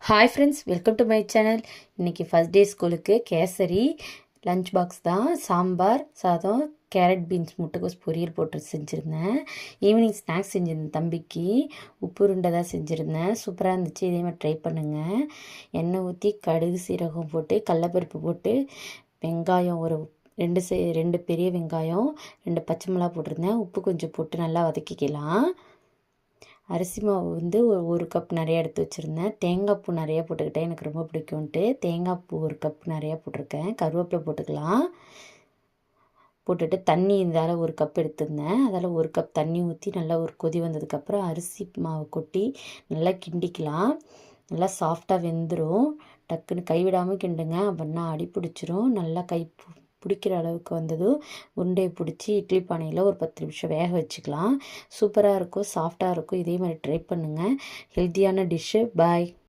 Hi friends, welcome to my channel. இன்றைக்கி first day ஸ்கூலுக்கு kesari lunch box தான். சாம்பார் சாதம், கேரட் பீன்ஸ் முட்டைக்கோஸ் பொரியல் போட்டு செஞ்சுருந்தேன். Evening snacks செஞ்சுருந்தேன். தம்பிக்கு உப்பு உருண்டை தான் செஞ்சுருந்தேன். சூப்பராக இருந்துச்சு. இதே மாதிரி ட்ரை பண்ணுங்கள். எண்ணெய் ஊற்றி கடுகு சீரகம் போட்டு கடலப்பருப்பு போட்டு வெங்காயம் ஒரு ரெண்டு பெரிய வெங்காயம் 2 பச்சை மிளகா போட்டிருந்தேன். உப்பு கொஞ்சம் போட்டு நல்லா வதக்கிக்கலாம். அரிசி மாவு வந்து ஒரு கப் நிறையா எடுத்து வச்சுருந்தேன். தேங்காய் பூ நிறையா போட்டுக்கிட்டேன், எனக்கு ரொம்ப பிடிக்கும்ன்ட்டு தேங்காய் பூ 1 கப் நிறையா போட்டிருக்கேன். கருவேப்பிலை போட்டுக்கலாம். போட்டுட்டு தண்ணி இதால் 1 கப் எடுத்திருந்தேன். அதில் 1 கப் தண்ணி ஊற்றி நல்லா ஒரு கொதி வந்ததுக்கப்புறம் அரிசி மாவு கொட்டி நல்லா கிண்டிக்கலாம். நல்லா சாஃப்டாக வெந்துடும். டக்குன்னு கைவிடாமல் கிண்டுங்க, அப்படின்னா அடி பிடிச்சிரும். நல்லா பிடிக்கிற அளவுக்கு வந்ததும் உருண்டையை பிடிச்சி இட்லி பானையில் ஒரு 10 நிமிஷம் வேக வச்சுக்கலாம். சூப்பராக இருக்கும், சாஃப்டாக இருக்கும். இதே மாதிரி ட்ரை பண்ணுங்கள். ஹெல்த்தியான டிஷ்ஷு. பாய்.